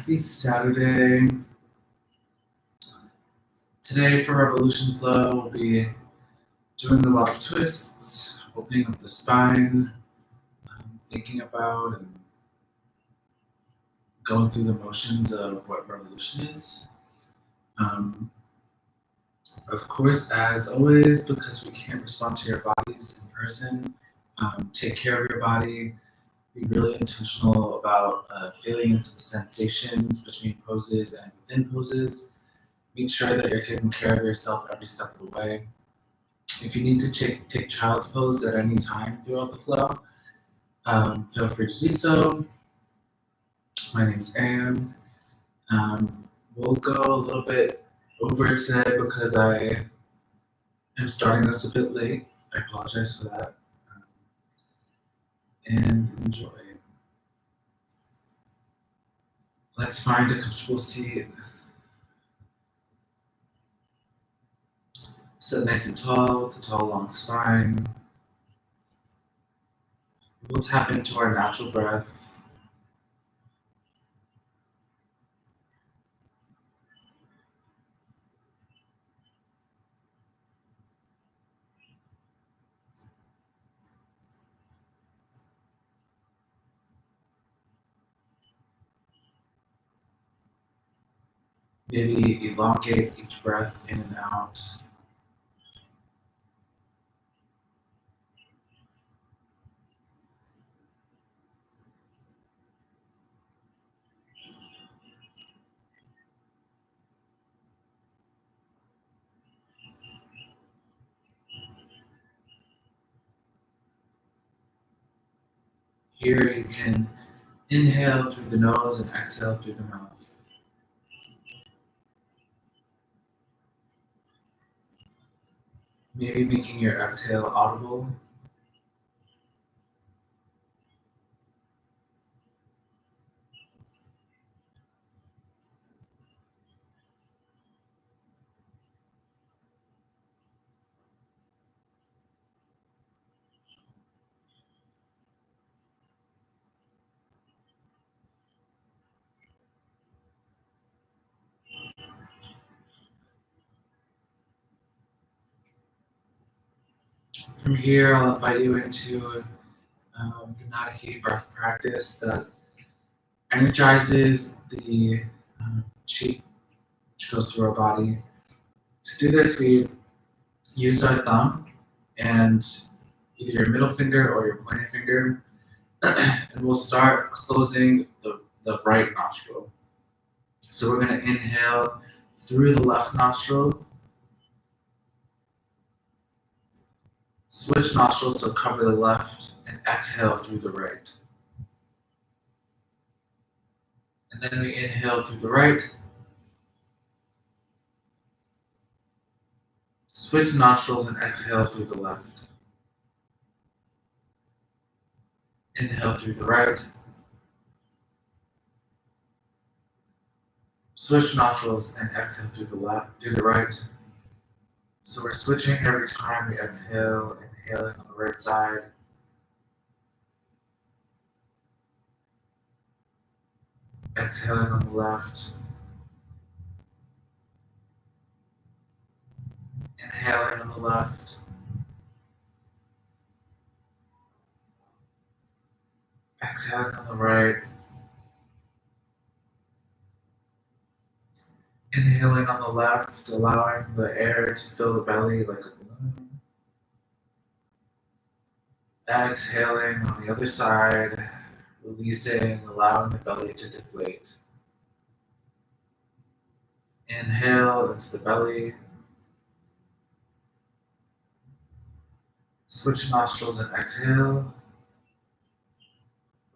Happy Saturday. Today for Revolution Flow, we'll be doing a lot of twists, opening up the spine, thinking about and going through the motions of what revolution is. Of course, as always, because we can't respond to your bodies in person, take care of your body. Be really intentional about feeling into the sensations between poses and within poses. Make sure that you're taking care of yourself every step of the way. If you need to take child's pose at any time throughout the flow, feel free to do so. My name's Anne. We'll go a little bit over today because I am starting this a bit late. I apologize for that. And enjoy. Let's find a comfortable seat. Sit nice and tall with a tall, long spine. We'll tap into our natural breath. Maybe elongate each breath in and out. Here you can inhale through the nose and exhale through the mouth. Maybe making your exhale audible. From here, I'll invite you into the Nadi breath practice that energizes the chi, which goes through our body. To do this, we use our thumb and either your middle finger or your pointer finger, and we'll start closing the right nostril. So we're going to inhale through the left nostril, switch nostrils, so cover the left, and exhale through the right. And then we inhale through the right, switch nostrils, and exhale through the left. Inhale through the right, switch nostrils, and exhale through the right. So we're switching every time we exhale, inhaling on the right side, exhaling on the left, inhaling on the left, exhaling on the right, inhaling on the left, allowing the air to fill the belly like a balloon. Exhaling on the other side, releasing, allowing the belly to deflate. Inhale into the belly. Switch nostrils and exhale.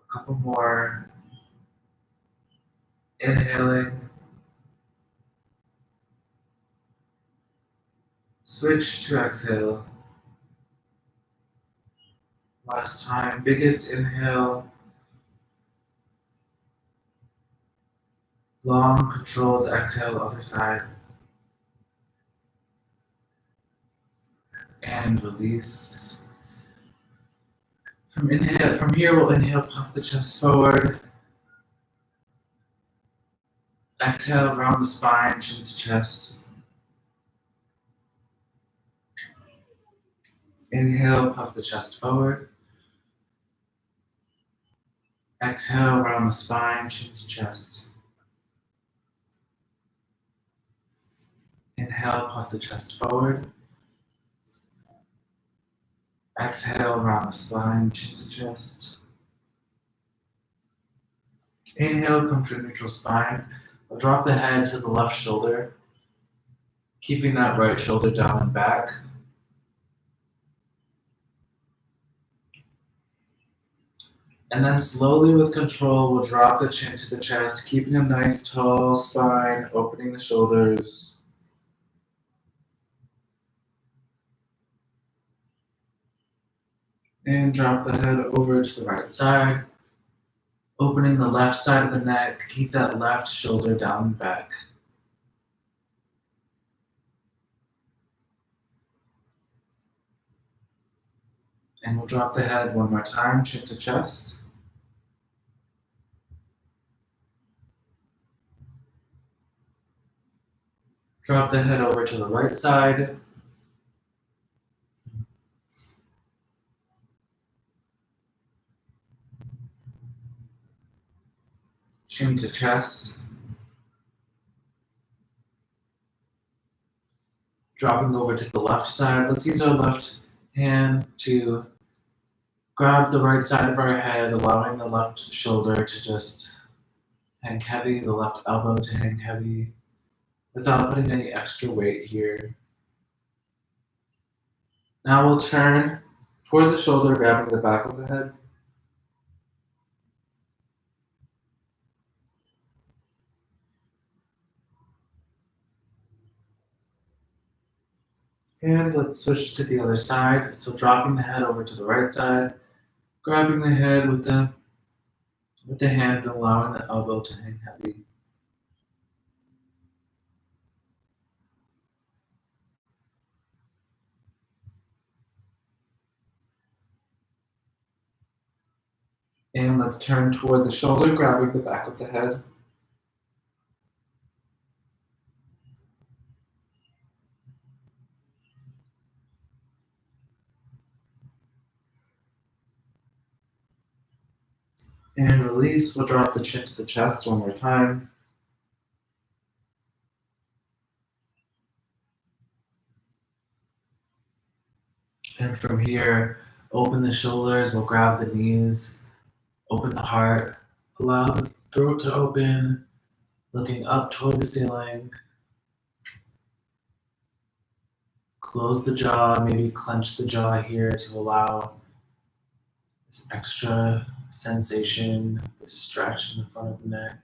A couple more. Inhaling. Switch to exhale. Last time, biggest inhale. Long, controlled exhale, other side. And release. From here, we'll inhale, puff the chest forward. Exhale, round the spine, chin to chest. Inhale, puff the chest forward. Exhale, round the spine, chin to chest. Inhale, puff the chest forward. Exhale, round the spine, chin to chest. Inhale, come to a neutral spine. We'll drop the head to the left shoulder, keeping that right shoulder down and back. And then slowly with control, we'll drop the chin to the chest, keeping a nice tall spine, opening the shoulders. And drop the head over to the right side, opening the left side of the neck. Keep that left shoulder down and back. And we'll drop the head one more time, chin to chest. Drop the head over to the right side. Chin to chest. Dropping over to the left side. Let's use our left hand to grab the right side of our head, allowing the left shoulder to just hang heavy, the left elbow to hang heavy, without putting any extra weight here. Now we'll turn toward the shoulder, grabbing the back of the head. And let's switch to the other side. So dropping the head over to the right side, grabbing the head with the hand, and allowing the elbow to hang heavy. And let's turn toward the shoulder, grabbing the back of the head. And release. We'll drop the chin to the chest one more time. And from here, open the shoulders. We'll grab the knees, open the heart, allow the throat to open, looking up toward the ceiling. Close the jaw, maybe clench the jaw here to allow this extra sensation, this stretch in the front of the neck.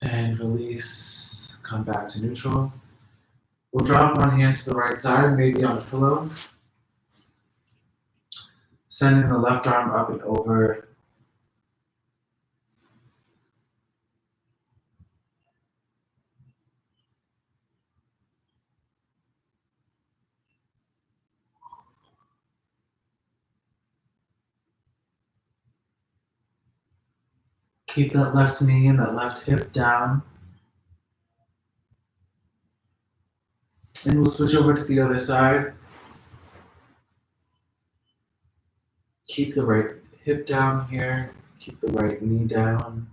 And release, come back to neutral. We'll drop one hand to the right side, maybe on a pillow. Sending the left arm up and over. Keep that left knee and that left hip down. And we'll switch over to the other side. Keep the right hip down here. Keep the right knee down.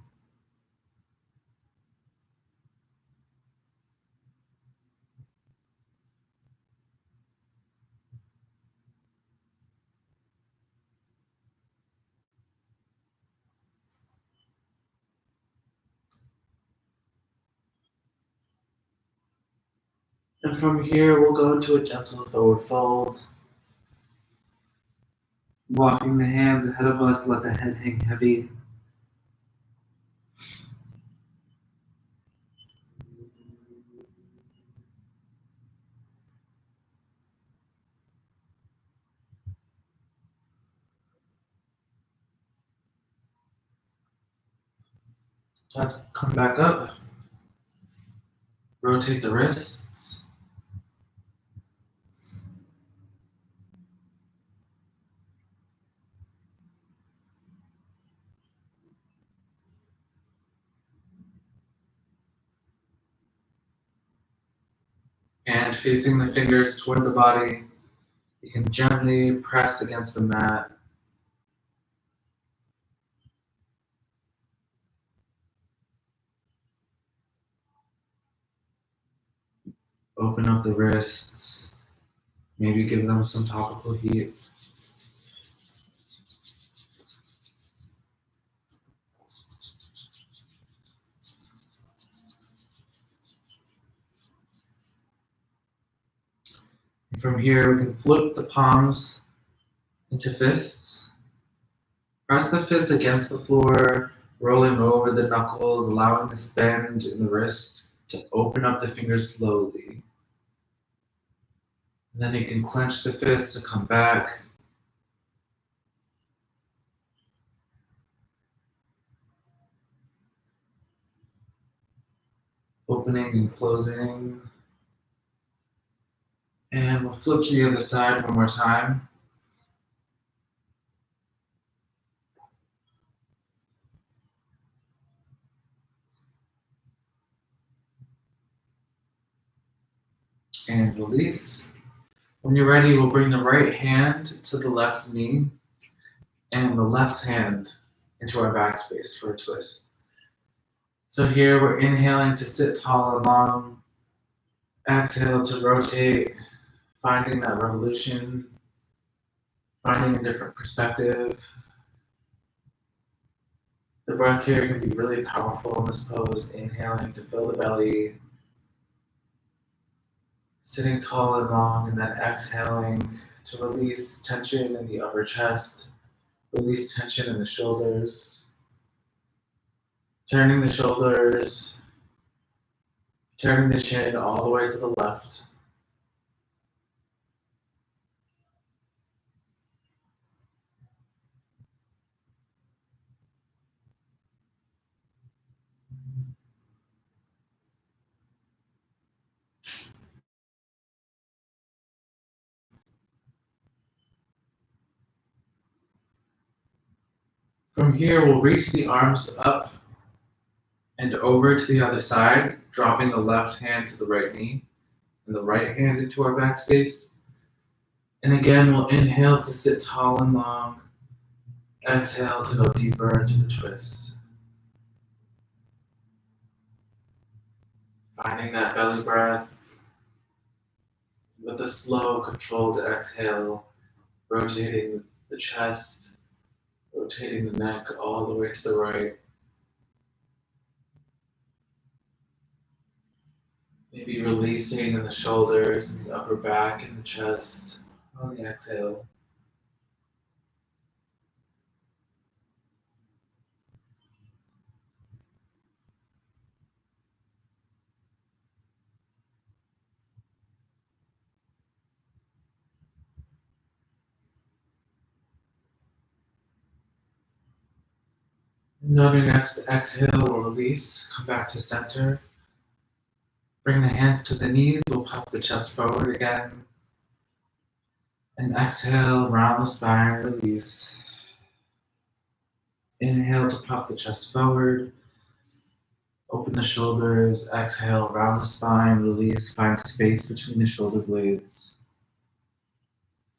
And from here, we'll go into a gentle forward fold. Walking the hands ahead of us, let the head hang heavy. Let's come back up. Rotate the wrists. And facing the fingers toward the body, you can gently press against the mat. Open up the wrists, maybe give them some topical heat. And from here, we can flip the palms into fists. Press the fists against the floor, rolling over the knuckles, allowing this bend in the wrists to open up the fingers slowly. And then you can clench the fists to come back. Opening and closing. And we'll flip to the other side one more time. And release. When you're ready, we'll bring the right hand to the left knee and the left hand into our back space for a twist. So here we're inhaling to sit tall and long. Exhale to rotate, finding that revolution, finding a different perspective. The breath here can be really powerful in this pose. Inhaling to fill the belly, sitting tall and long, and then exhaling to release tension in the upper chest, release tension in the shoulders, turning the shoulders, turning the chin all the way to the left. From here, we'll reach the arms up and over to the other side, dropping the left hand to the right knee and the right hand into our back space. And again, we'll inhale to sit tall and long. Exhale to go deeper into the twist. Finding that belly breath with a slow, controlled exhale, rotating the chest, rotating the neck all the way to the right. Maybe releasing in the shoulders and the upper back and the chest on the exhale. And on your next exhale, we'll release, come back to center. Bring the hands to the knees, we'll puff the chest forward again. And exhale, round the spine, release. Inhale to puff the chest forward. Open the shoulders, exhale, round the spine, release, find space between the shoulder blades.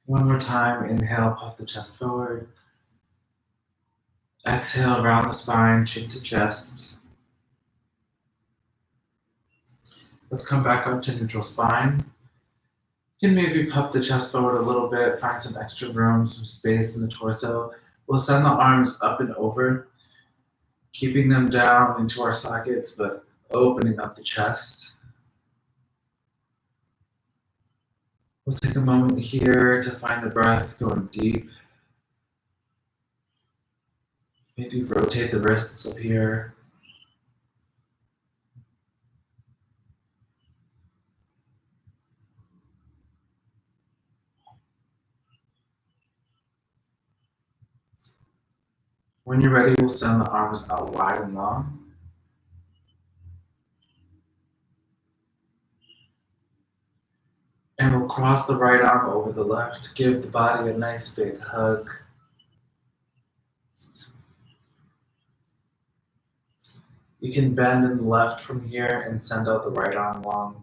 One more time, inhale, puff the chest forward. Exhale, round the spine, chin to chest. Let's come back up to neutral spine. You can maybe puff the chest forward a little bit, find some extra room, some space in the torso. We'll send the arms up and over, keeping them down into our sockets, but opening up the chest. We'll take a moment here to find the breath going deep. Maybe rotate the wrists up here. When you're ready, we'll send the arms out wide and long. And we'll cross the right arm over the left, give the body a nice big hug. You can bend in the left from here and send out the right arm long.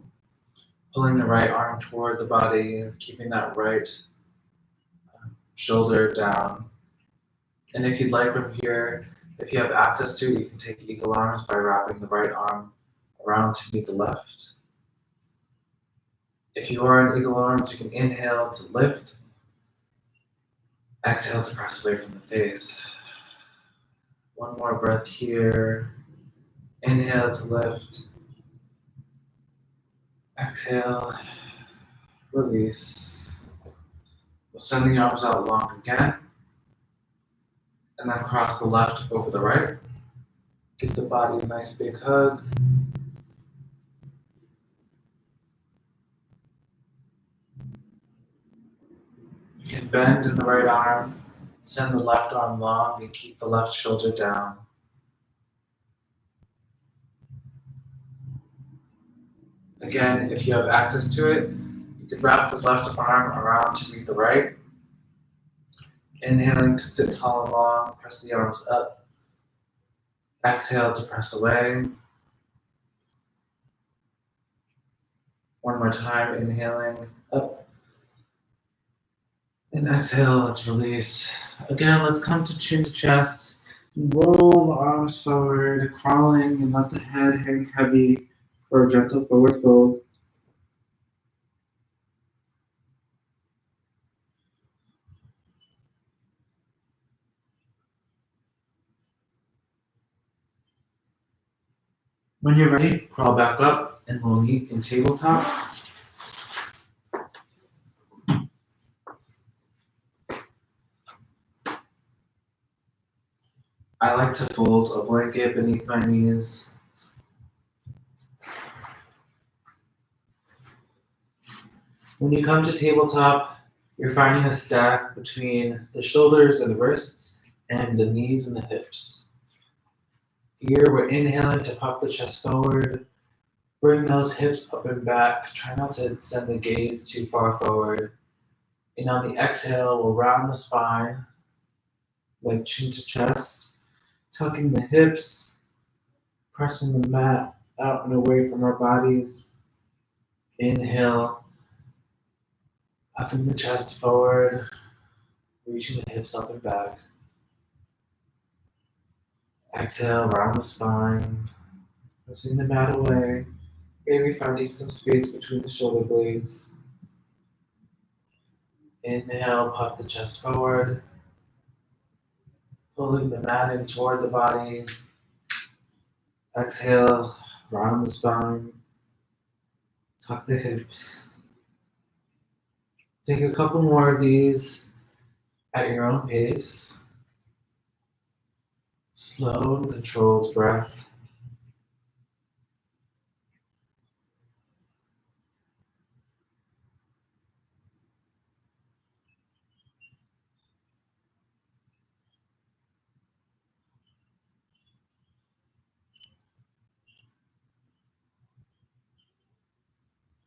Pulling the right arm toward the body, keeping that right shoulder down. And if you'd like from here, if you have access to it, you can take eagle arms by wrapping the right arm around to meet the left. If you are in eagle arms, you can inhale to lift. Exhale to press away from the face. One more breath here. Inhale to lift. Exhale, release. We'll send the arms out long again. And then cross the left over the right. Give the body a nice big hug. You can bend in the right arm, send the left arm long, and keep the left shoulder down. Again, if you have access to it, you could wrap the left arm around to meet the right. Inhaling to sit tall and long, press the arms up. Exhale to press away. One more time, inhaling up. And exhale, let's release. Again, let's come to chin to chest. Roll the arms forward, crawling, and let the head hang heavy for a gentle forward fold. When you're ready, crawl back up and we'll meet in tabletop. I like to fold a blanket beneath my knees. When you come to tabletop, you're finding a stack between the shoulders and the wrists and the knees and the hips. Here, we're inhaling to puff the chest forward. Bring those hips up and back. Try not to send the gaze too far forward. And on the exhale, we'll round the spine, like chin to chest, tucking the hips, pressing the mat out and away from our bodies. Inhale, puffing the chest forward, reaching the hips up and back. Exhale, round the spine, pressing the mat away, maybe finding some space between the shoulder blades. Inhale, puff the chest forward, pulling the mat in toward the body. Exhale, round the spine, tuck the hips. Take a couple more of these at your own pace. Slow and controlled breath.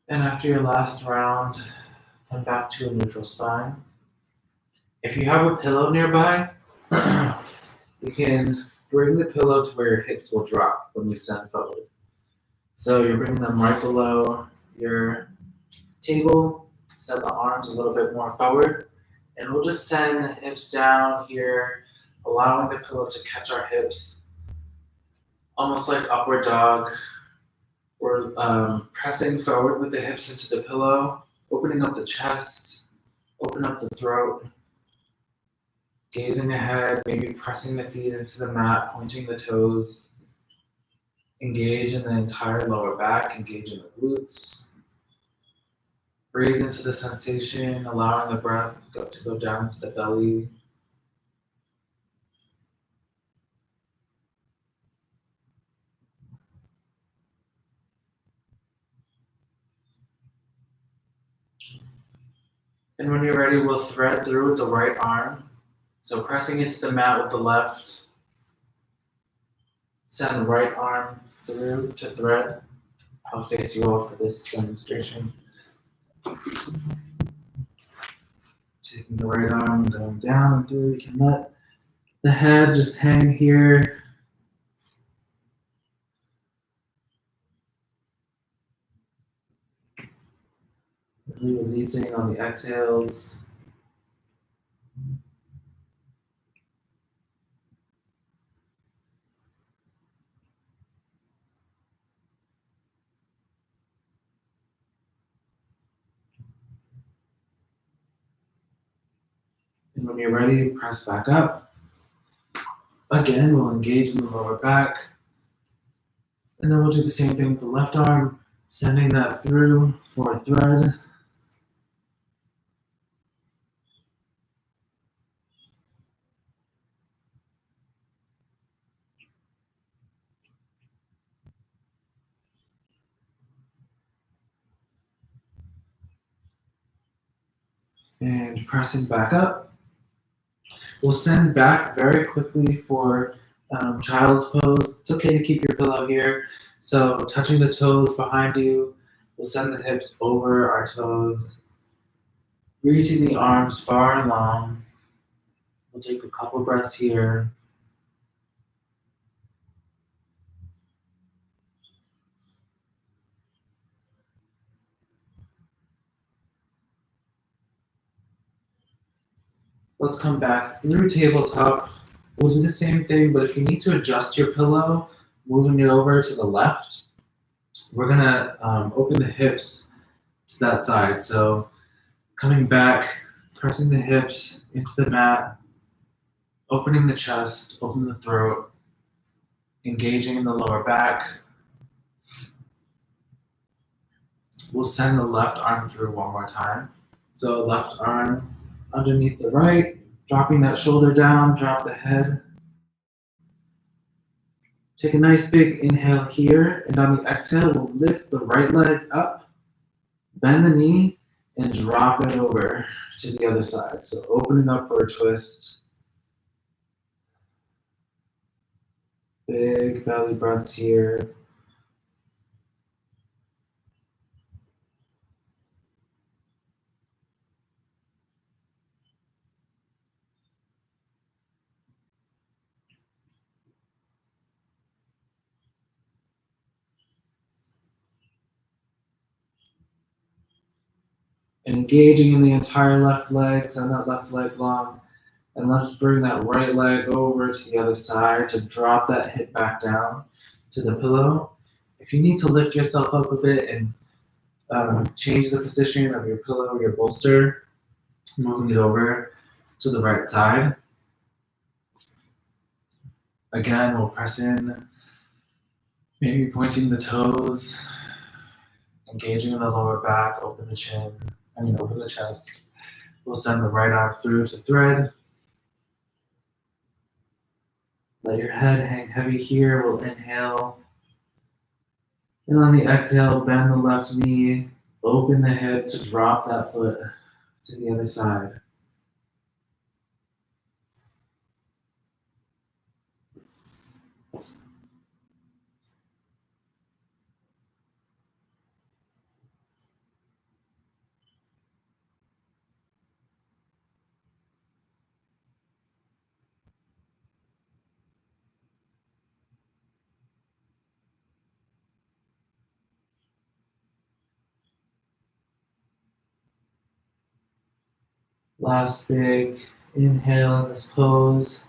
And after your last round, come back to a neutral spine. If you have a pillow nearby, you can bring the pillow to where your hips will drop when you send forward. So you're bringing them right below your table, set the arms a little bit more forward, and we'll just send the hips down here, allowing the pillow to catch our hips, almost like upward dog. We're pressing forward with the hips into the pillow, opening up the chest, open up the throat, gazing ahead, maybe pressing the feet into the mat, pointing the toes. Engage in the entire lower back, engage in the glutes. Breathe into the sensation, allowing the breath to go down into the belly. And when you're ready, we'll thread through with the right arm. So pressing into the mat with the left. Send right arm through to thread. I'll face you all for this demonstration. Taking the right arm, going down and through. You can let the head just hang here. Really releasing on the exhales. And when you're ready, press back up. Again, we'll engage in the lower back. And then we'll do the same thing with the left arm, sending that through for a thread. And pressing back up. We'll send back very quickly for child's pose. It's okay to keep your pillow here. So touching the toes behind you, we'll send the hips over our toes, reaching the arms far and long. We'll take a couple breaths here. Let's come back through tabletop. We'll do the same thing, but if you need to adjust your pillow, moving it over to the left, we're gonna open the hips to that side. So coming back, pressing the hips into the mat, opening the chest, open the throat, engaging in the lower back. We'll send the left arm through one more time. So left arm underneath the right, dropping that shoulder down, drop the head. Take a nice big inhale here, and on the exhale, we'll lift the right leg up, bend the knee, and drop it over to the other side. So opening up for a twist. Big belly breaths here. Engaging in the entire left leg, send that left leg long. And let's bring that right leg over to the other side to drop that hip back down to the pillow. If you need to lift yourself up a bit and change the position of your pillow or your bolster, moving it over to the right side. Again, we'll press in, maybe pointing the toes, engaging in the lower back, open the chest. We'll send the right arm through to thread. Let your head hang heavy here. We'll inhale. And on the exhale, bend the left knee, open the hip to drop that foot to the other side. Last big inhale in this pose.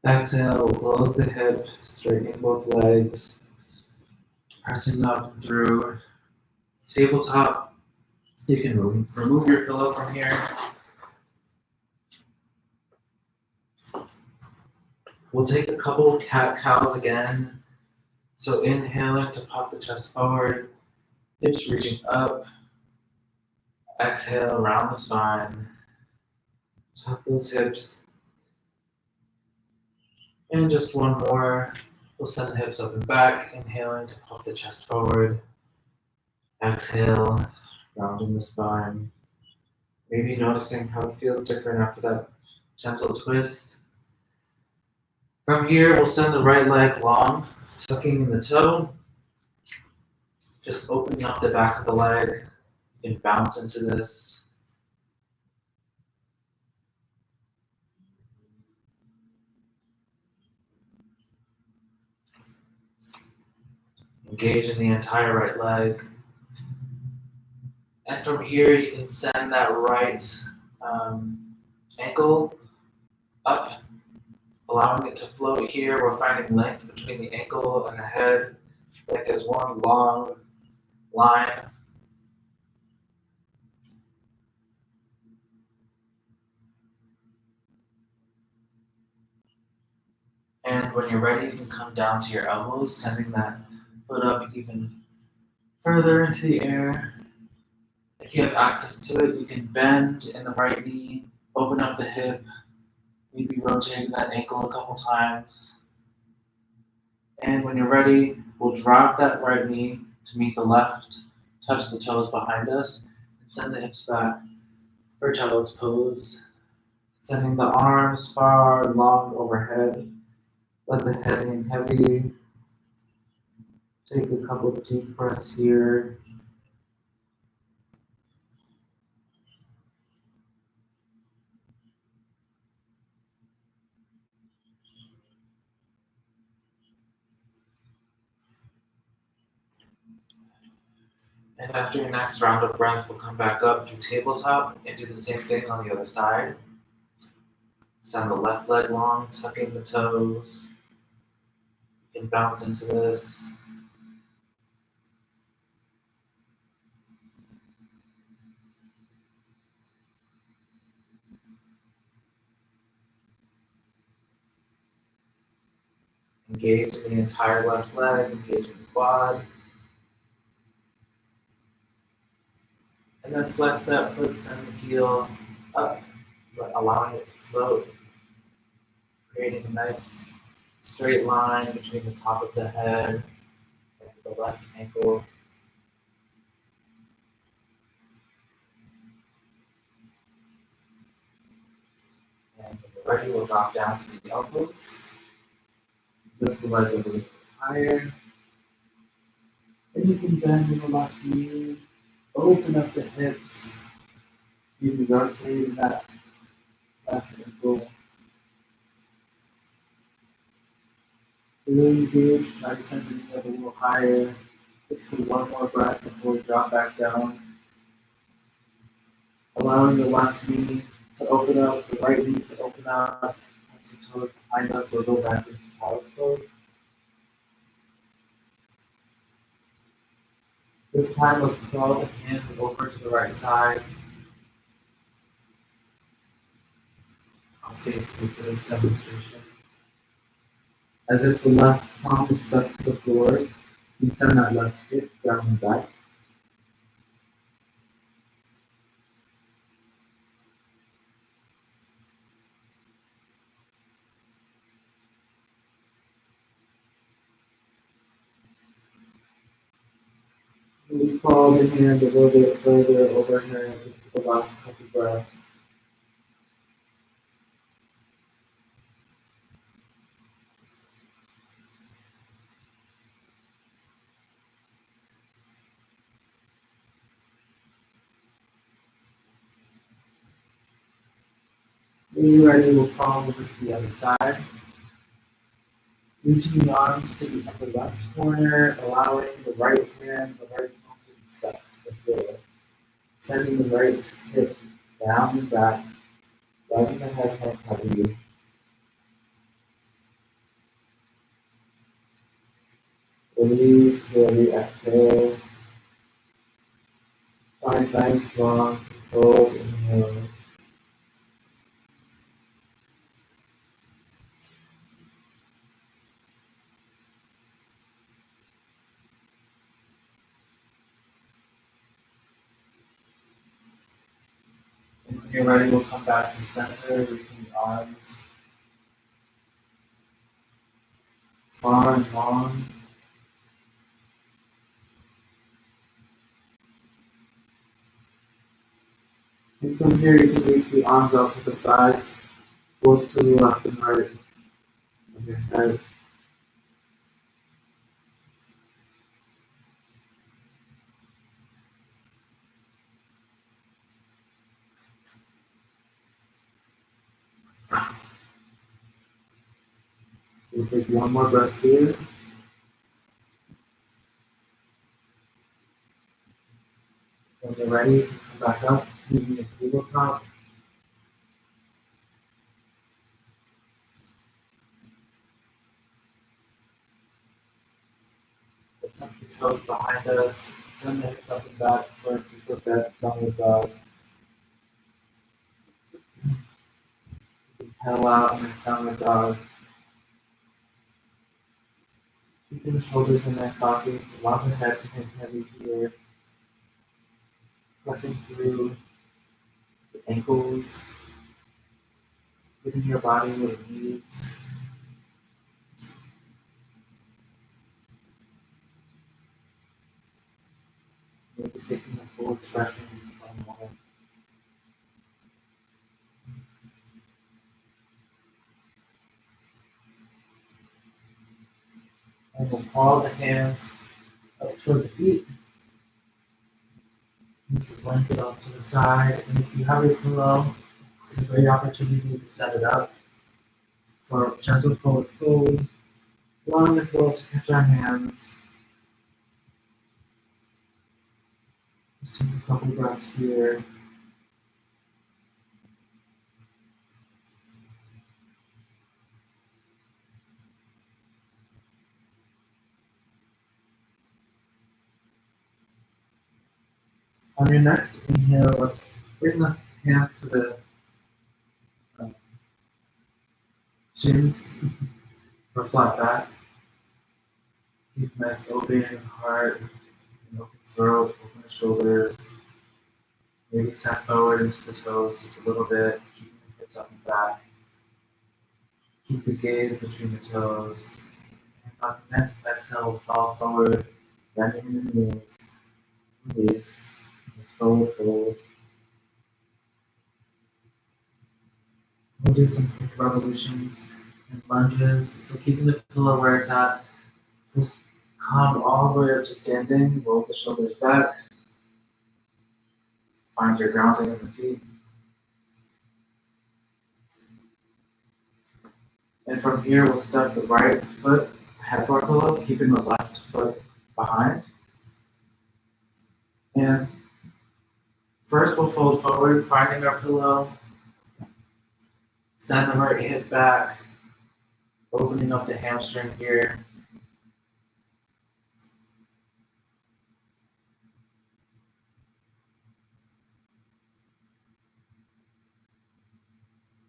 Exhale, close the hip, straightening both legs, pressing up and through. Tabletop, you can remove your pillow from here. We'll take a couple cat-cows again. So inhaling to puff the chest forward, hips reaching up. Exhale, round the spine. Tuck those hips. And just one more. We'll send the hips up and back, inhaling to puff the chest forward. Exhale, rounding the spine. Maybe noticing how it feels different after that gentle twist. From here, we'll send the right leg long, tucking in the toe. Just opening up the back of the leg. You can bounce into this. Engage in the entire right leg. And from here, you can send that right ankle up, allowing it to float here. We're finding length between the ankle and the head, like this one long line. And when you're ready, you can come down to your elbows, sending that foot up even further into the air. If you have access to it, you can bend in the right knee, open up the hip, maybe rotating that ankle a couple times. And when you're ready, we'll drop that right knee to meet the left, touch the toes behind us, and send the hips back for child's pose. Sending the arms far and long overhead. Let the head hang heavy. Take a couple of deep breaths here. And after your next round of breath, we'll come back up through tabletop and do the same thing on the other side. Send the left leg long, tucking the toes. You can bounce into this. Engage in the entire left leg, engage in the quad. And then flex that foot, send the heel up, allowing it to float, creating a nice straight line between the top of the head and the left ankle. And when you're ready, we'll drop down to the elbows. Lift the leg a little bit higher. Then you can bend in the left knee, open up the hips, maybe rotating that left ankle. Really engage, try to send the knee up a little higher. Just for one more breath before we drop back down. Allowing the left knee to open up, the right knee to open up, touch the toes behind us, or go back into child's pose. This time, let's draw the hands over to the right side. I'll face you for this demonstration. As if the left palm is stuck to the floor, you can send that left hip down and back. We crawl the hand a little bit further overhead just for the last couple breaths. When you're ready, we'll crawl over to the other side. Reaching the arms to the upper left corner, allowing the right hand, the right palm to be stuck to the floor. Sending the right hip down and back, letting the head hang heavy. Release, slowly exhale. Find nice long, controlled inhales. And when you're ready, we'll come back to center, reaching the arms far and long. And from here, you can reach the arms out to the sides, both to the left and right of your head. We'll take one more breath here. When you're ready, you can come back up, using your tabletop. Tuck your toes behind us, send the hips up and back for a super bent downward dog. Pedal out in this downward dog. Keeping the shoulders in their sockets, allow the head to hang heavy here. Pressing through the ankles, giving your body what it needs. Maybe taking a full expression for a moment. And we'll paw the hands up toward the feet. Move your blanket off to the side, and if you have a pillow, this is a great opportunity to set it up for a gentle forward fold, allowing the pillow to catch our hands. Just take a couple breaths here. On your next inhale, let's bring the hands to the shins for flat back. Keep a nice open heart, and open throat, open the shoulders. Maybe sag forward into the toes just a little bit, keeping the hips up and back. Keep the gaze between the toes. And on the next exhale, we'll fall forward, bending the knees. Release. Just forward fold. We'll do some quick revolutions and lunges. So keeping the pillow where it's at. Just come all the way up to standing. Roll the shoulders back. Find your grounding in the feet. And from here, we'll step the right foot ahead of our pillow, keeping the left foot behind. And first, we'll fold forward, finding our pillow. Send the right hip back, opening up the hamstring here.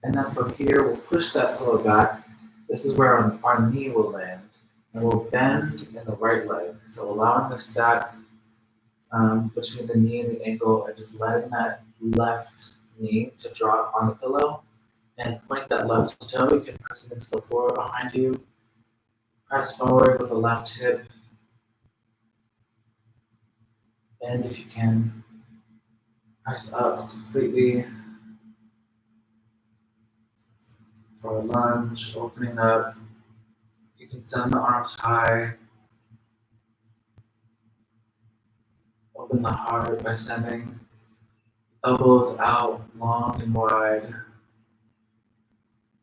And then from here, we'll push that pillow back. This is where our knee will land. And we'll bend in the right leg. So allowing the stack between the knee and the ankle, and just letting that left knee to drop on the pillow. And point that left toe. You can press it into the floor behind you. Press forward with the left hip. And if you can, press up completely for a lunge, opening up. You can send the arms high. Open the heart by sending elbows out long and wide.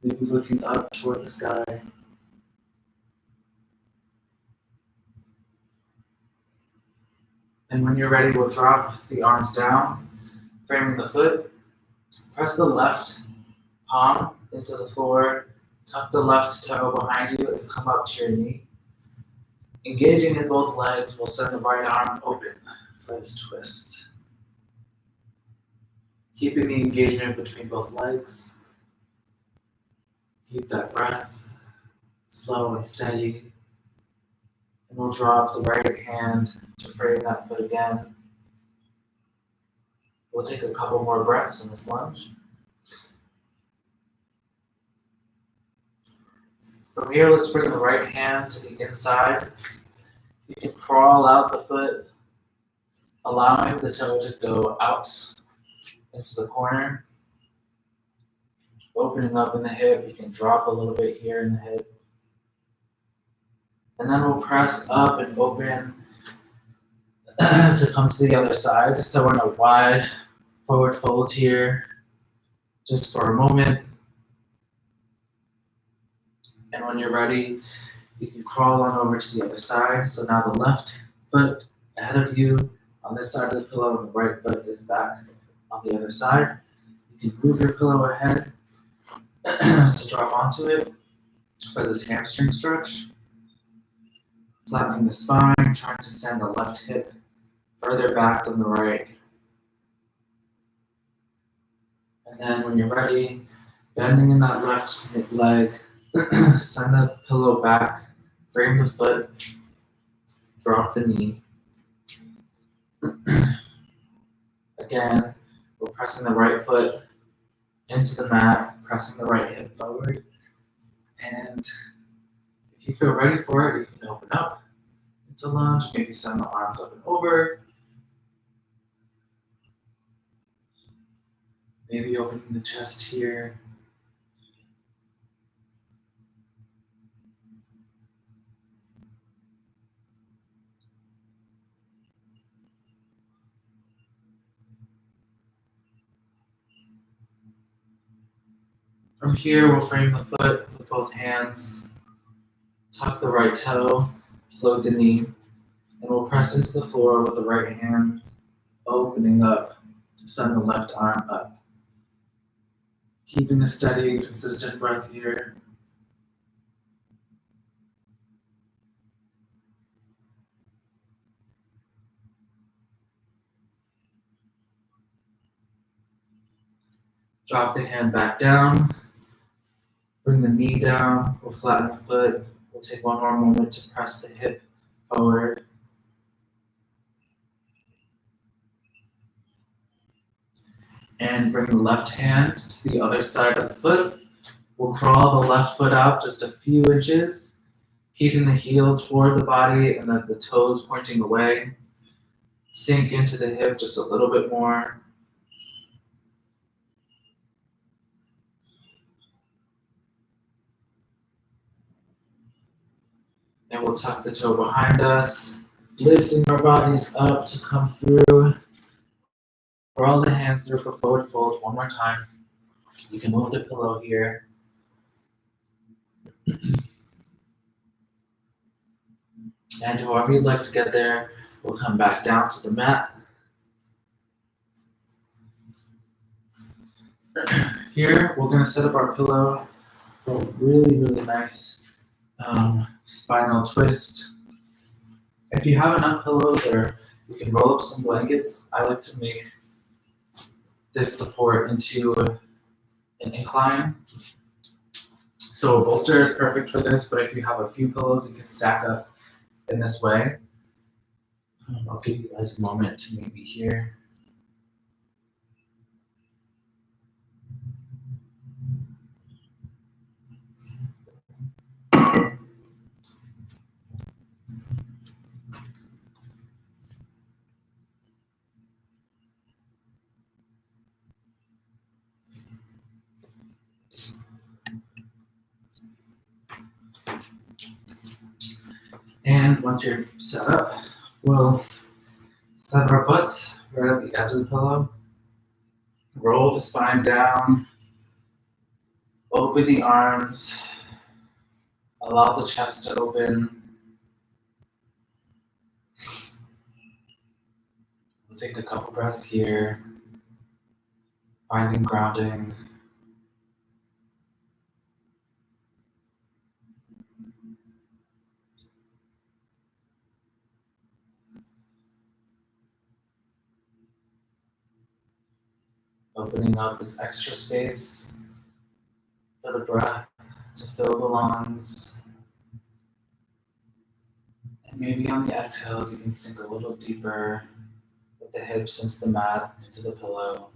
Maybe looking up toward the sky. And when you're ready, we'll drop the arms down, framing the foot. Press the left palm into the floor. Tuck the left toe behind you and come up to your knee. Engaging in both legs, we'll send the right arm open for this twist. Keeping the engagement between both legs. Keep that breath slow and steady. And we'll drop the right hand to frame that foot again. We'll take a couple more breaths in this lunge. From here, let's bring the right hand to the inside. You can crawl out the foot, allowing the toe to go out into the corner. Opening up in the hip, you can drop a little bit here in the hip. And then we'll press up and open to come to the other side. So we're in a wide forward fold here, just for a moment. And when you're ready, you can crawl on over to the other side. So now the left foot ahead of you, on this side of the pillow and the right foot is back on the other side. You can move your pillow ahead to drop onto it for this hamstring stretch. Flattening the spine, trying to send the left hip further back than the right. And then when you're ready, bending in that left leg, send the pillow back, frame the foot, drop the knee. Again, we're pressing the right foot into the mat, pressing the right hip forward. And if you feel ready for it, you can open up into lunge, maybe send the arms up and over. Maybe opening the chest here. From here, we'll frame the foot with both hands, tuck the right toe, float the knee, and we'll press into the floor with the right hand, opening up to send the left arm up. Keeping a steady, consistent breath here. Drop the hand back down. Bring the knee down. We'll flatten the foot. We'll take one more moment to press the hip forward. And bring the left hand to the other side of the foot. We'll crawl the left foot out just a few inches, keeping the heel toward the body and then the toes pointing away. Sink into the hip just a little bit more. And we'll tuck the toe behind us, lifting our bodies up to come through. Roll the hands through for forward fold one more time. You can move the pillow here. And however you'd like to get there, we'll come back down to the mat. Here, we're going to set up our pillow for a really, really nice spinal twist. If you have enough pillows, or you can roll up some blankets. I like to make this support into an incline. So a bolster is perfect for this, but if you have a few pillows, you can stack up in this way. I'll give you guys a moment to maybe hear. And once you're set up, we'll set our butts right at the edge of the pillow. Roll the spine down. Open the arms. Allow the chest to open. We'll take a couple breaths here. Finding grounding. Opening up this extra space for the breath to fill the lungs. And maybe on the exhales, you can sink a little deeper with the hips into the mat, into the pillow.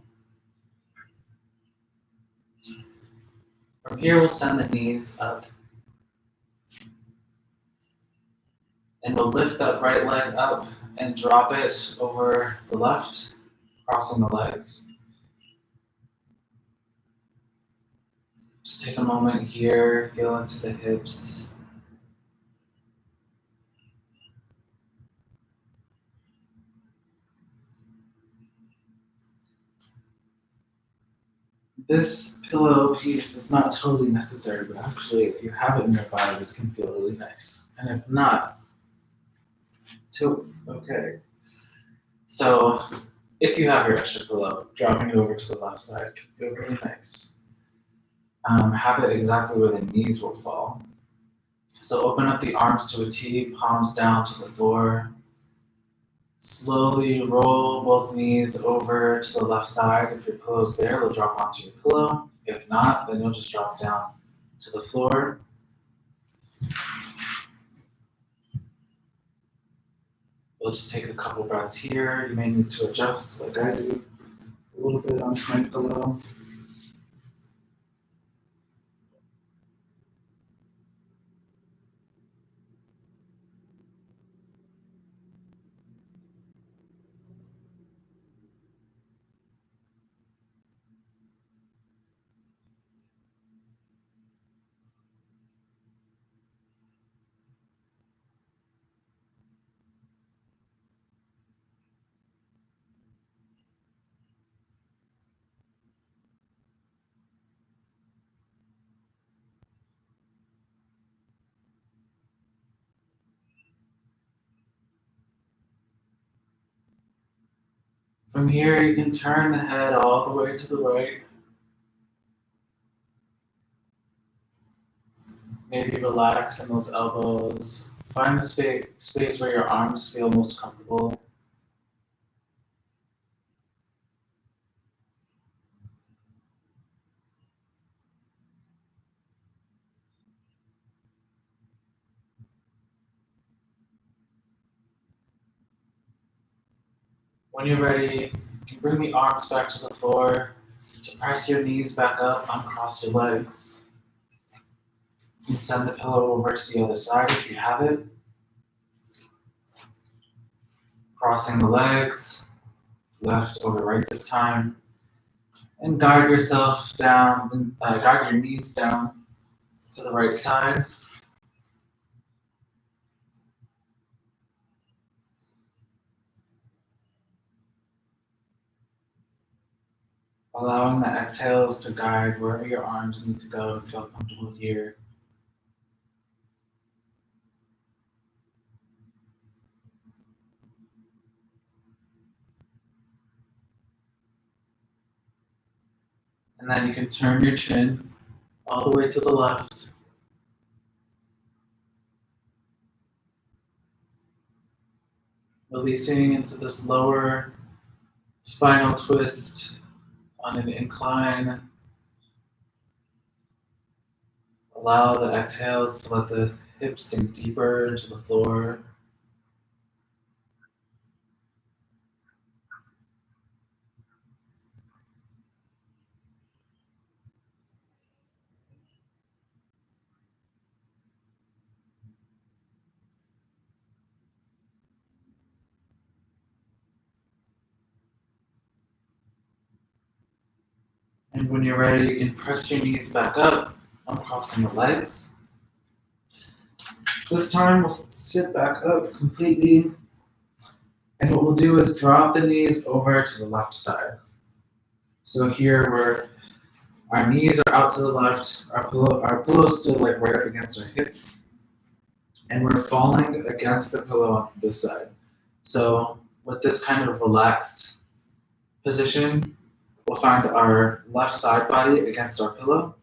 From here, we'll send the knees up. And we'll lift that right leg up and drop it over the left, crossing the legs. Just take a moment here, feel into the hips. This pillow piece is not totally necessary, but actually, if you have it nearby, this can feel really nice. And if not, tilts, okay. So if you have your extra pillow, dropping it over to the left side can feel really nice. Have it exactly where the knees will fall. So open up the arms to a T, palms down to the floor. Slowly roll both knees over to the left side. If your pillow's there, it'll drop onto your pillow. If not, then you'll just drop down to the floor. We'll just take a couple breaths here. You may need to adjust, like I do, a little bit onto my pillow. From here, you can turn the head all the way to the right. Maybe relax in those elbows. Find the space where your arms feel most comfortable. When you're ready, you can bring the arms back to the floor to press your knees back up, uncross your legs. You can send the pillow over to the other side if you have it. Crossing the legs, left over right this time. And guide yourself down, guide your knees down to the right side. Allowing the exhales to guide wherever your arms need to go to feel comfortable here. And then you can turn your chin all the way to the left. Releasing into this lower spinal twist on an incline. Allow the exhales to let the hips sink deeper into the floor. And when you're ready, you can press your knees back up, uncrossing the legs. This time we'll sit back up completely. And what we'll do is drop the knees over to the left side. So here we're our knees are out to the left, our pillow's still like right up against our hips, and we're falling against the pillow on this side. So with this kind of relaxed position, we'll find our left side body against our pillow,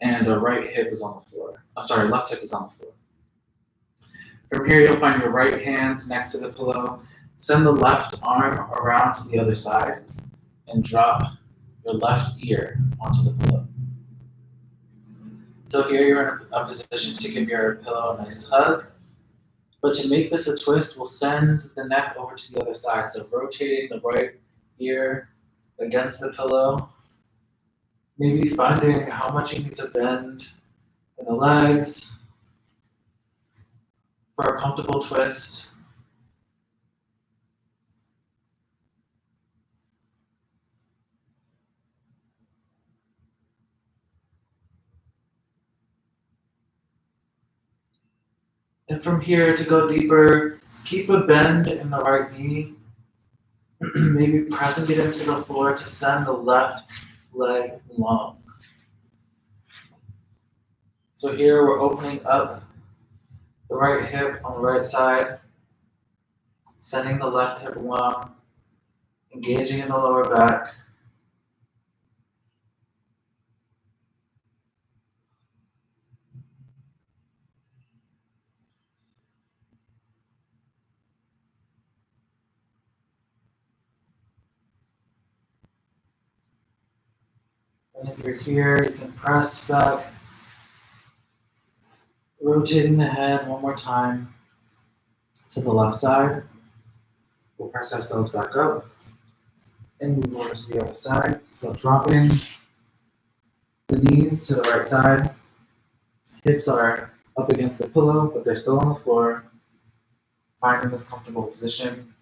and our right hip is on the floor. I'm sorry, left hip is on the floor. From here, you'll find your right hand next to the pillow. Send the left arm around to the other side and drop your left ear onto the pillow. So here you're in a position to give your pillow a nice hug. But to make this a twist, we'll send the neck over to the other side. So rotating the right ear against the pillow. Maybe finding how much you need to bend in the legs for a comfortable twist. And from here, to go deeper, keep a bend in the right knee. Maybe pressing it into the floor to send the left leg long. So here we're opening up the right hip on the right side, sending the left hip long. engaging in the lower back. And if you're here, you can press back, rotating the head one more time to the left side. We'll press ourselves back up and move over to the other side. So dropping the knees to the right side. Hips are up against the pillow, but they're still on the floor. Finding this comfortable position.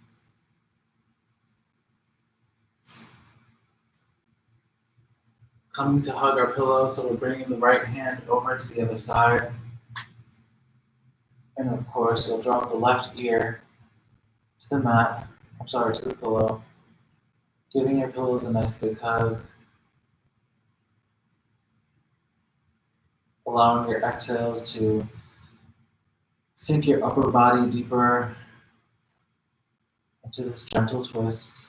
Coming to hug our pillow, so we're bringing the right hand over to the other side. And of course, we'll drop the left ear to the mat, to the pillow. Giving your pillows a nice big hug. Allowing your exhales to sink your upper body deeper into this gentle twist.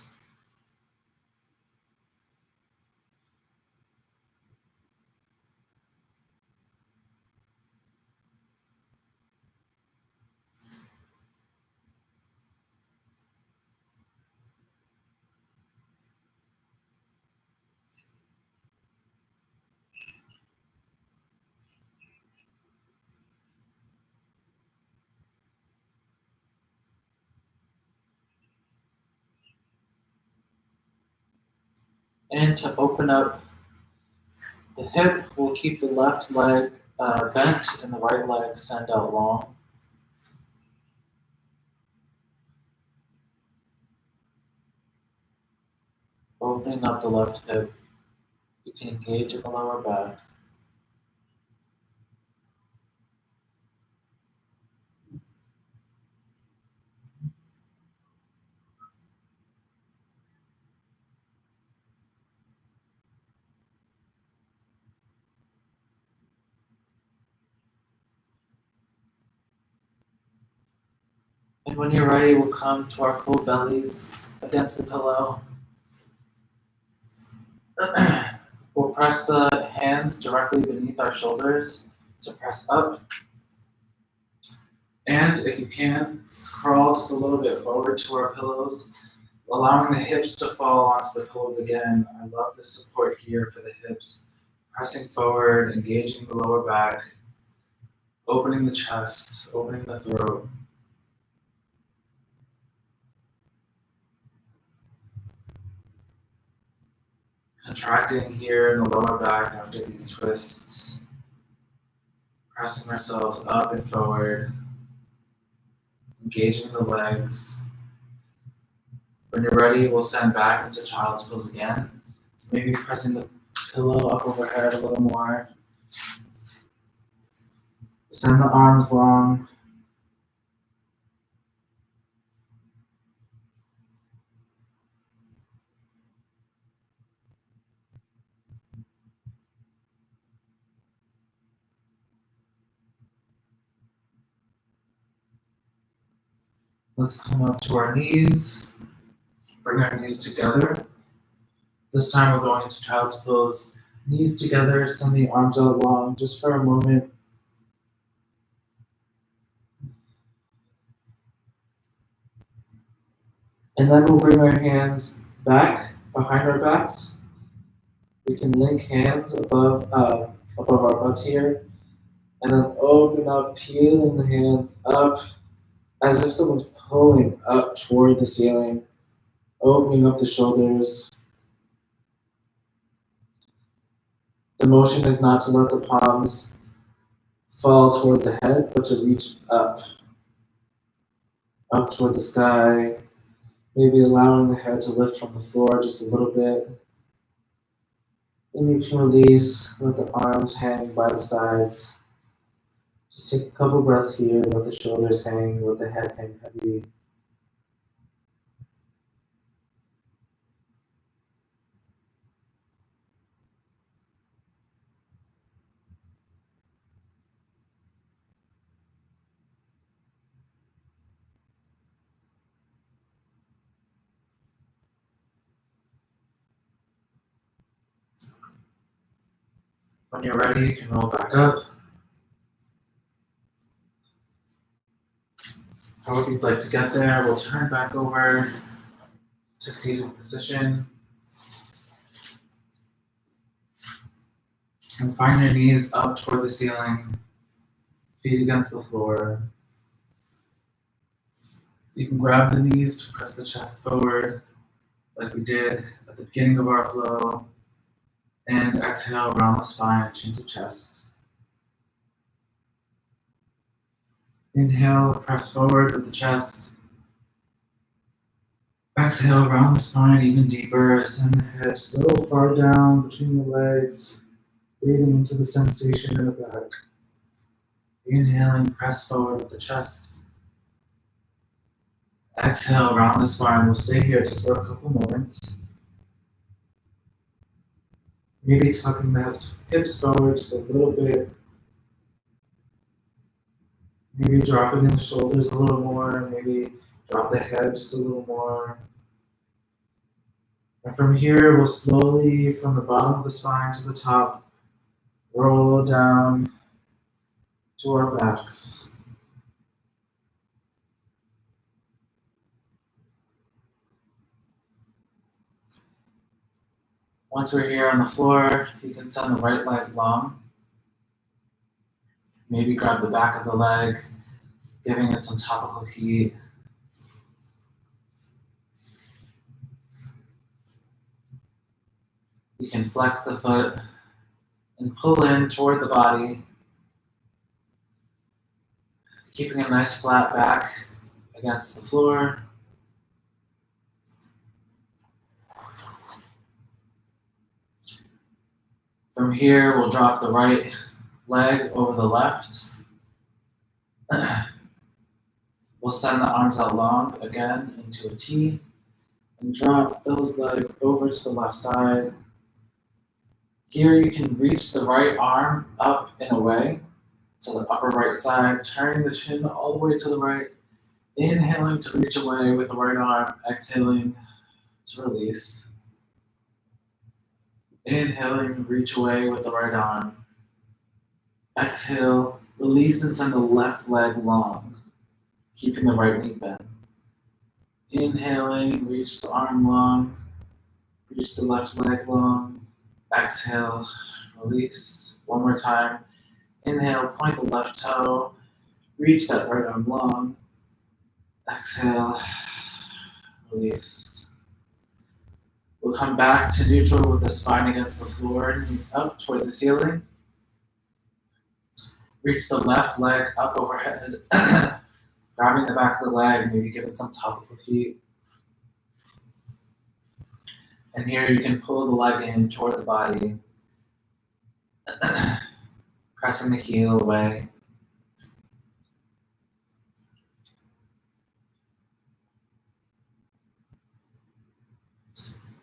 And to open up the hip, we'll keep the left leg bent and the right leg sent out long. Opening up the left hip, you can engage in the lower back. And when you're ready, we'll come to our full bellies against the pillow. We'll press the hands directly beneath our shoulders to press up. And if you can, crawl just a little bit forward to our pillows, allowing the hips to fall onto the pillows again. I love the support here for the hips. Pressing forward, engaging the lower back, opening the chest, opening the throat. Contracting here in the lower back after these twists. Pressing ourselves up and forward. Engaging the legs. When you're ready, we'll send back into child's pose again. So maybe pressing the pillow up overhead a little more. Send the arms long. Let's come up to our knees. Bring our knees together. This time we're going into child's pose. Knees together, send the arms out long just for a moment. And then we'll bring our hands back behind our backs. We can link hands above our butts here. And then open up, peeling the hands up as if someone's pulling up toward the ceiling. Opening up the shoulders. The motion is not to let the palms fall toward the head, but to reach up toward the sky. Maybe allowing the head to lift from the floor just a little bit. And you can release, let the arms hang by the sides. Just take a couple breaths here, let the shoulders hang, let the head hang heavy. When you're ready, you can roll back up. However you'd like to get there, we'll turn back over to seated position. And find your knees up toward the ceiling, feet against the floor. You can grab the knees to press the chest forward, like we did at the beginning of our flow. And exhale, round the spine, chin to chest. Inhale, press forward with the chest. Exhale, round the spine even deeper. Send the head so far down between the legs, breathing into the sensation in the back. Inhaling, press forward with the chest. Exhale, round the spine. We'll stay here just for a couple moments. Maybe tucking the hips forward just a little bit. Maybe dropping the shoulders a little more. Maybe drop the head just a little more. And from here, we'll slowly, from the bottom of the spine to the top, roll down to our backs. Once we're here on the floor, you can send the right leg long. Maybe grab the back of the leg, giving it some topical heat. You can flex the foot and pull in toward the body, keeping a nice flat back against the floor. From here, we'll drop the right leg over the left. We'll send the arms out long again into a T and drop those legs over to the left side. Here you can reach the right arm up and away to the upper right side, turning the chin all the way to the right. Inhaling to reach away with the right arm, exhaling to release. Inhaling, reach away with the right arm. Exhale, release and send the left leg long, keeping the right knee bent. Inhaling, reach the arm long, reach the left leg long. Exhale, release. One more time. Inhale, point the left toe, reach that right arm long. Exhale, release. We'll come back to neutral with the spine against the floor, knees up toward the ceiling. Reach the left leg up overhead, grabbing the back of the leg, maybe give it some topical heat. And here you can pull the leg in toward the body, pressing the heel away.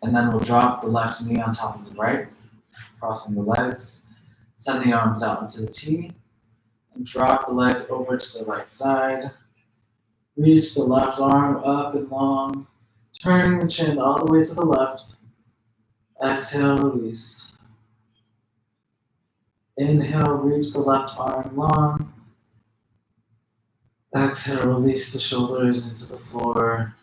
And then we'll drop the left knee on top of the right, crossing the legs, send the arms out into the T, and drop the legs over to the right side. Reach the left arm up and long, turning the chin all the way to the left. Exhale, release. Inhale, reach the left arm long. Exhale, release the shoulders into the floor.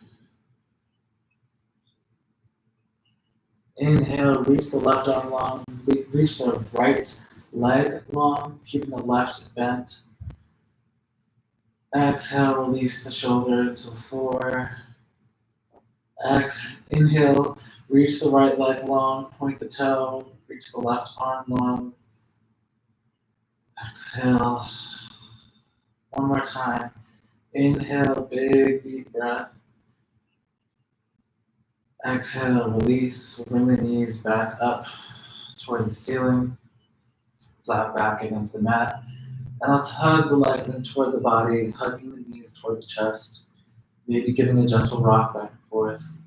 Inhale, reach the left arm long, reach the right leg long, keeping the left bent. Exhale, release the shoulder into the floor. Inhale, reach the right leg long, point the toe, reach the left arm long. Exhale. One more time. Inhale, big deep breath. Exhale, release. We'll bring the knees back up toward the ceiling, flat back against the mat. And let's hug the legs in toward the body, hugging the knees toward the chest, maybe giving a gentle rock back and forth.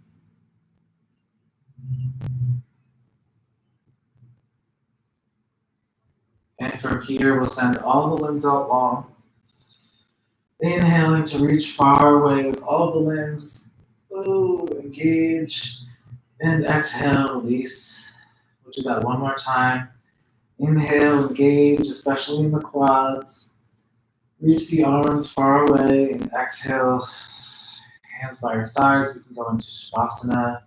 And from here, we'll send all the limbs out long. Inhaling to reach far away with all the limbs. Ooh, engage. And exhale, release. We'll do that one more time. Inhale, engage, especially in the quads. Reach the arms far away and exhale. Hands by your sides. We can go into Shavasana.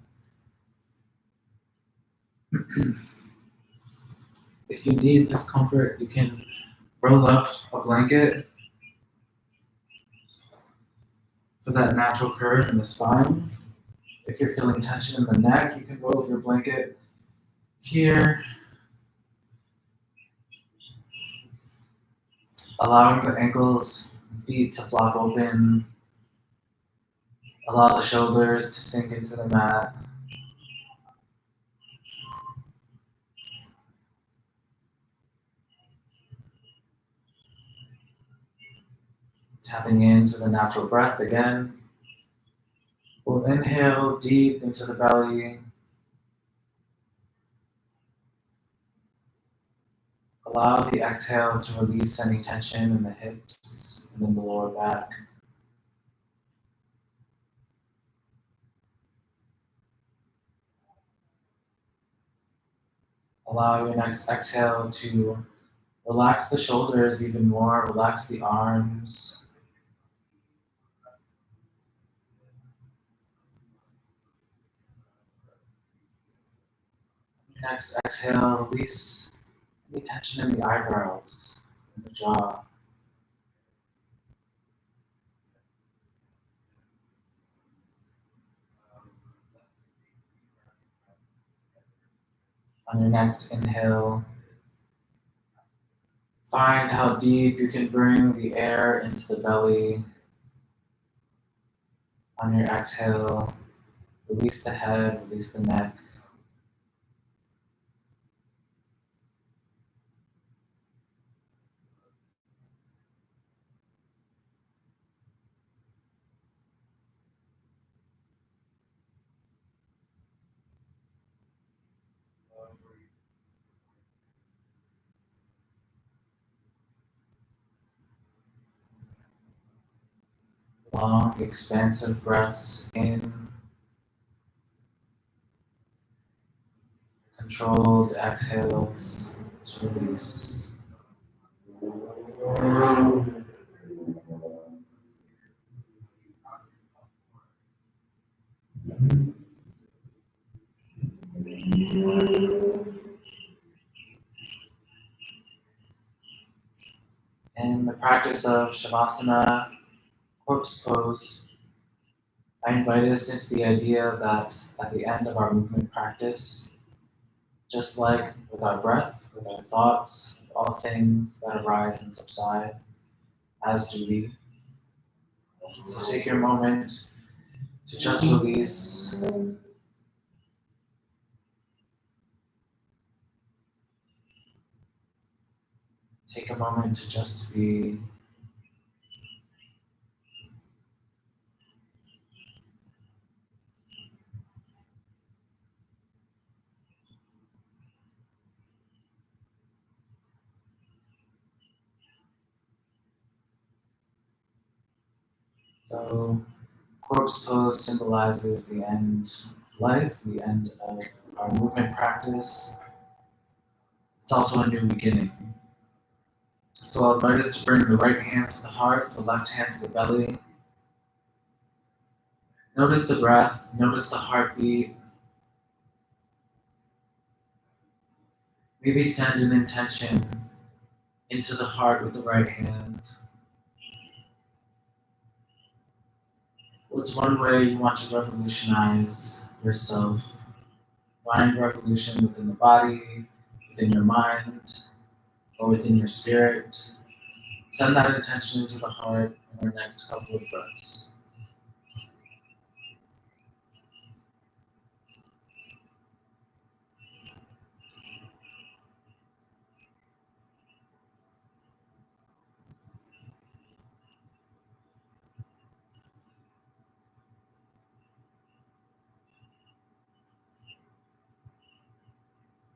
If you need discomfort, you can roll up a blanket for that natural curve in the spine. If you're feeling tension in the neck, you can roll your blanket here, allowing the ankles and feet to flop open. Allow the shoulders to sink into the mat. Tapping into the natural breath again. We'll inhale deep into the belly. Allow the exhale to release any tension in the hips and in the lower back. Allow your next exhale to relax the shoulders even more, relax the arms. Next exhale, release any tension in the eyebrows, in the jaw. On your next inhale, find how deep you can bring the air into the belly. On your exhale, release the head, release the neck. Long, expansive breaths in, controlled exhales to release. In the practice of Shavasana, corpse pose, I invite us into the idea that at the end of our movement practice, just like with our breath, with our thoughts, with all things that arise and subside, as do we. So take your moment to just release. Take a moment to just be. So, corpse pose symbolizes the end of life, the end of our movement practice. It's also a new beginning. So I'll invite us to bring the right hand to the heart, the left hand to the belly. Notice the breath, notice the heartbeat. Maybe send an intention into the heart with the right hand. What's one way you want to revolutionize yourself? Find revolution within the body, within your mind, or within your spirit. Send that intention into the heart in our next couple of breaths.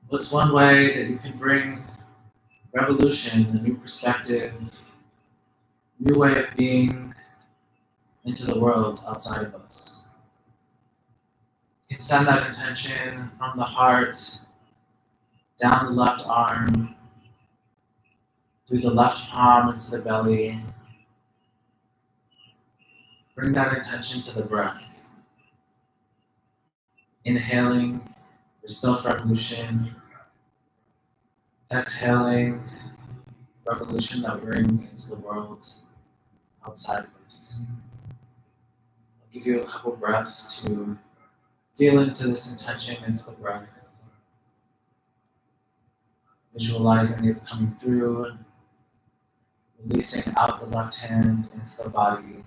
What's one way that you can bring revolution, a new perspective, new way of being into the world outside of us? You can send that intention from the heart, down the left arm, Through the left palm into the belly. Bring that intention to the breath. Inhaling your self-revolution. Exhaling revolution that we bring into the world outside of us. I'll give you a couple breaths to feel into this intention, into the breath. Visualizing it coming through, releasing out the left hand into the body.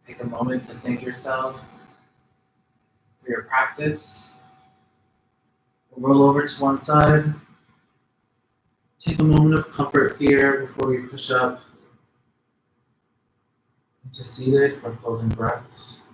Take a moment to thank yourself for your practice. Roll over to one side. Take a moment of comfort here before we push up into seated for closing breaths.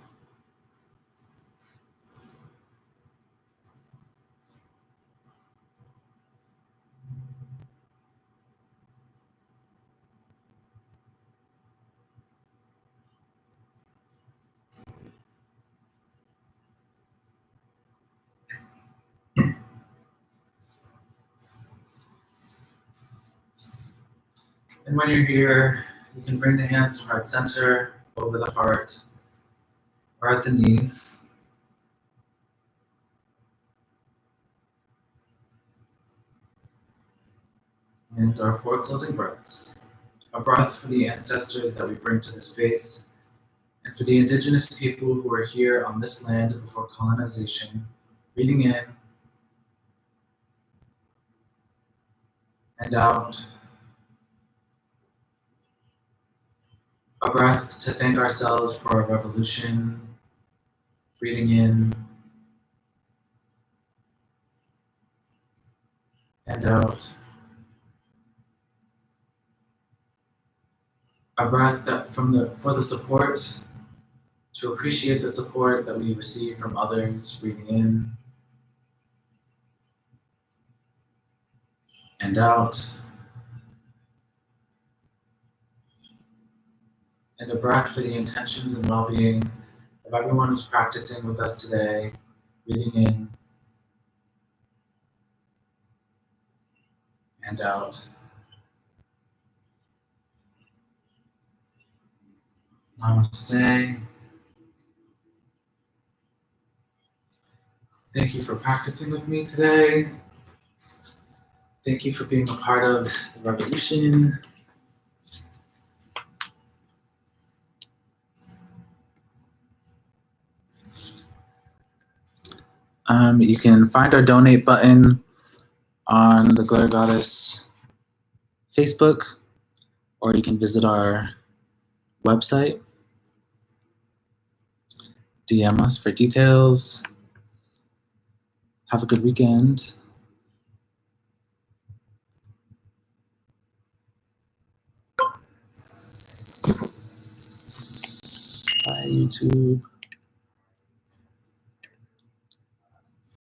And when you're here, you can bring the hands to heart center, over the heart, or at the knees. And our 4 closing breaths. A breath for the ancestors that we bring to this space, and for the indigenous people who are here on this land before colonization, breathing in and out. A breath to thank ourselves for our revolution, breathing in and out. A breath that for the support, to appreciate the support that we receive from others, breathing in and out. And a breath for the intentions and well-being of everyone who's practicing with us today, breathing in and out. Namaste. Thank you for practicing with me today. Thank you for being a part of the revolution. You can find our donate button on the Glare Goddess Facebook, or you can visit our website. DM us for details. Have a good weekend. Bye, YouTube.